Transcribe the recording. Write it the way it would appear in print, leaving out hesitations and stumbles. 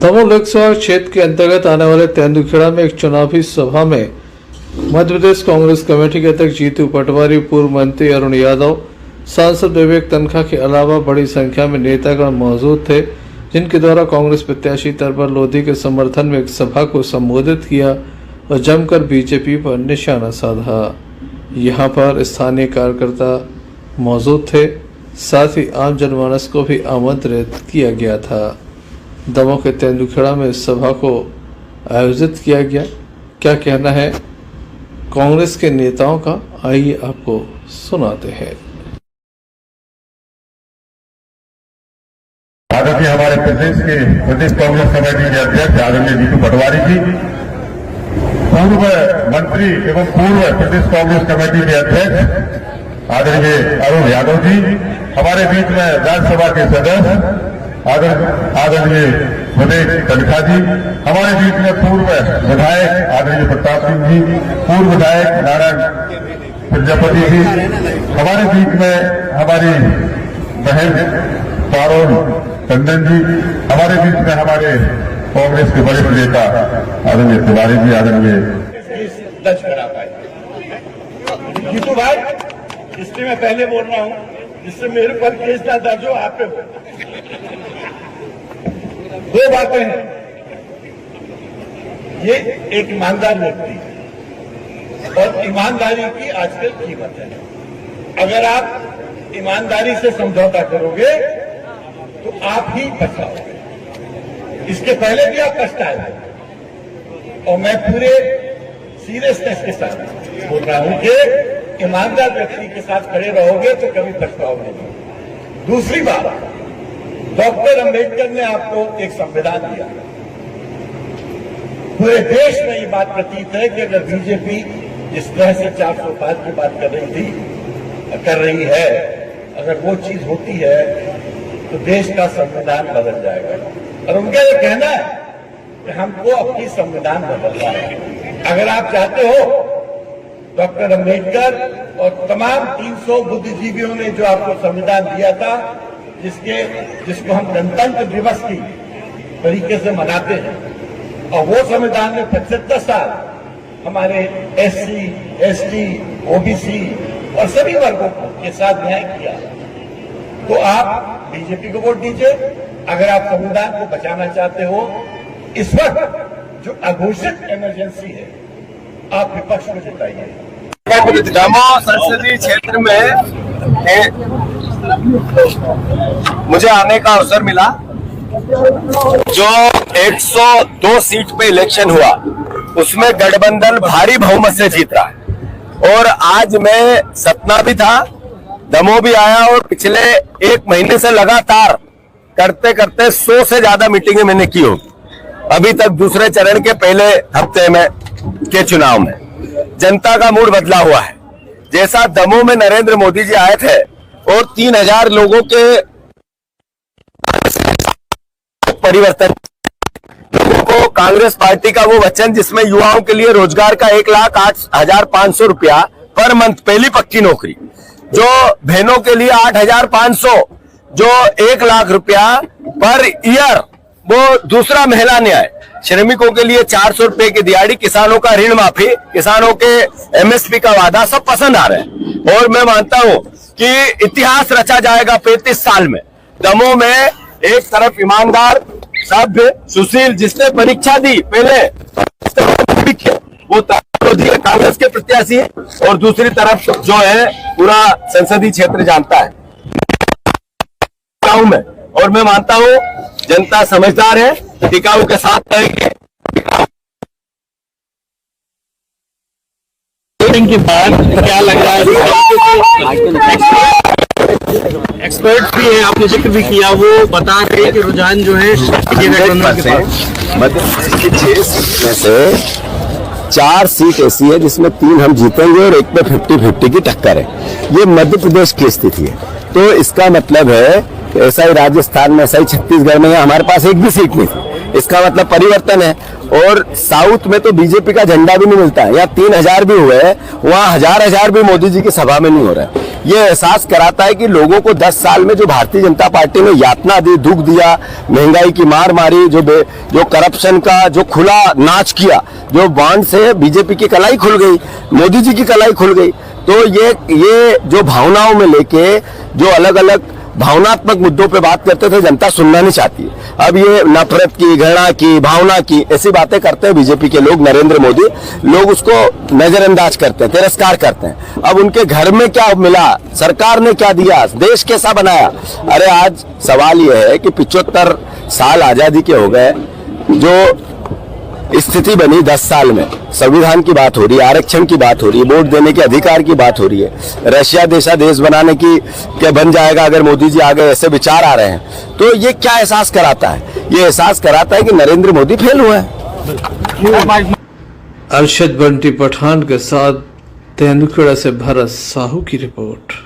दमोह लोकसभा क्षेत्र के अंतर्गत आने वाले तेंदुखेड़ा में एक चुनावी सभा में मध्य प्रदेश कांग्रेस कमेटी के अध्यक्ष जीतू पटवारी, पूर्व मंत्री अरुण यादव, सांसद विवेक तनखा के अलावा बड़ी संख्या में नेतागण मौजूद थे, जिनके द्वारा कांग्रेस प्रत्याशी तरवर लोधी के समर्थन में एक सभा को संबोधित किया और जमकर बीजेपी पर निशाना साधा। यहां पर स्थानीय कार्यकर्ता मौजूद थे, साथ ही आम जनमानस को भी आमंत्रित किया गया था। दमोह के तेंदुखेड़ा में इस सभा को आयोजित किया गया। क्या कहना है कांग्रेस के नेताओं का, आइए आपको सुनाते हैं। आदरणीय हमारे प्रदेश कांग्रेस कमेटी के अध्यक्ष आदरणीय जीतू पटवारी जी, पूर्व मंत्री एवं पूर्व प्रदेश कांग्रेस कमेटी के अध्यक्ष आदरणीय अरुण यादव जी, हमारे बीच में राज्यसभा के सदस्य आदरणीय विवेक तनखा जी, हमारे बीच में पूर्व विधायक आदरणीय प्रताप सिंह जी, पूर्व विधायक नारायण प्रजापति जी, हमारे बीच में हमारी बहन पारुल टंडन जी, हमारे बीच में हमारे कांग्रेस के बड़े नेता आदरणीय तिवारी जी, आदरणीय दर्ज करा पाए। जीतू भाई, इसलिए मैं पहले बोल रहा हूं जिससे मेरे पर केस ना दर्ज हो, आप पे हो। दो बातें हैं, ये एक ईमानदार व्यक्ति है और ईमानदारी की आजकल कीमत है। अगर आप ईमानदारी से समझौता करोगे तो आप ही पछताओगे। इसके पहले भी आप पछताए थे और मैं पूरे सीरियसनेस के साथ बोल रहा हूं कि ईमानदार व्यक्ति के साथ खड़े रहोगे तो कभी पछताओगे नहीं। दूसरी बात, डॉक्टर अंबेडकर ने आपको एक संविधान दिया। पूरे देश में ये बात प्रतीत है कि अगर बीजेपी जिस तरह से 405 की बात कर रही है, अगर वो चीज होती है तो देश का संविधान बदल जाएगा। और उनका ये कहना है कि हमको अपनी संविधान बदलना है। अगर आप चाहते हो, डॉक्टर अंबेडकर और तमाम 300 बुद्धिजीवियों ने जो आपको संविधान दिया था, जिसको हम गणतंत्र दिवस की तरीके से मनाते हैं, और वो संविधान में 75 साल हमारे SC, ST, OBC और सभी वर्गों के साथ न्याय किया, तो आप बीजेपी को वोट दीजिए। अगर आप संविधान को बचाना चाहते हो, इस वक्त जो अघोषित इमरजेंसी है, आप विपक्ष को जिताइए। दमोह संसदीय क्षेत्र में मुझे आने का अवसर मिला। जो 102 सीट पे इलेक्शन हुआ, उसमें गठबंधन भारी बहुमत से जीत रहा है। और आज मैं सतना भी था, दमोह भी आया, और पिछले एक महीने से लगातार करते करते 100 से ज्यादा मीटिंगें मैंने की होगी। अभी तक दूसरे चरण के पहले हफ्ते में के चुनाव में जनता का मूड बदला हुआ है। जैसा दमोह में नरेंद्र मोदी जी आए थे और 3000 लोगों के परिवर्तन, लोगों को कांग्रेस पार्टी का वो वचन जिसमें युवाओं के लिए रोजगार का 1,08,500 रुपया पर मंथ पहली पक्की नौकरी, जो बहनों के लिए 8,500, जो 1 लाख रुपया पर ईयर, वो दूसरा महिला न्याय, श्रमिकों के लिए 400 रुपए की दिहाड़ी, किसानों का ऋण माफी, किसानों के MSP का वादा, सब पसंद आ रहे हैं। और मैं मानता हूं कि इतिहास रचा जाएगा 35 साल में। दमोह में एक तरफ ईमानदार, सभ्य, सुशील, जिसने परीक्षा दी पहले, वो कांग्रेस के प्रत्याशी है, और दूसरी तरफ जो है पूरा संसदीय क्षेत्र जानता है में। और मैं मानता हूं जनता समझदार है, टिकाऊ के साथ रहेंगे। के बाद क्या लग रहा है? एक्सपर्ट भी है, आपने जिक्र भी किया, वो बता रहे हैं कि रुझान जो है मध्य प्रदेश की 6 सीट में से 4 सीट ऐसी है जिसमें 3 हम जीतेंगे और एक में 50-50 की टक्कर है। ये मध्य प्रदेश की स्थिति है। तो इसका मतलब है कि ऐसा ही राजस्थान में, ऐसा ही छत्तीसगढ़ में हमारे पास एक भी सीट नहीं थी। इसका मतलब परिवर्तन है। और साउथ में तो बीजेपी का झंडा भी नहीं मिलता है। यहाँ 3000 भी हुए, वहाँ हजार भी मोदी जी की सभा में नहीं हो रहा है। ये एहसास कराता है कि लोगों को 10 साल में जो भारतीय जनता पार्टी ने यातना दी, दुख दिया, महंगाई की मार मारी, जो करप्शन का जो खुला नाच किया, जो बॉन्ड से बीजेपी की कलाई खुल गई, मोदी जी की कलाई खुल गई। तो ये जो भावनाओं में लेके जो अलग अलग भावनात्मक मुद्दों पे बात करते थे, जनता सुनना नहीं चाहती है। अब ये नफरत की, घृणा की, भावना की ऐसी बातें करते हैं बीजेपी के लोग, नरेंद्र मोदी लोग उसको नजरअंदाज करते हैं, तिरस्कार करते हैं। अब उनके घर में क्या मिला, सरकार ने क्या दिया, देश कैसा बनाया? अरे आज सवाल यह है कि 75 साल आजादी के हो गए, जो स्थिति बनी 10 साल में, संविधान की बात हो रही है, आरक्षण की बात हो रही है, वोट देने के अधिकार की बात हो रही है, रशिया जैसा देश बनाने की क्या बन जाएगा अगर मोदी जी आ गए, ऐसे विचार आ रहे हैं। तो ये क्या एहसास कराता है? ये एहसास कराता है कि नरेंद्र मोदी फेल हुए हैं। अरशद बंटी पठान के साथ तेंदुखेड़ा से भरत साहू की रिपोर्ट।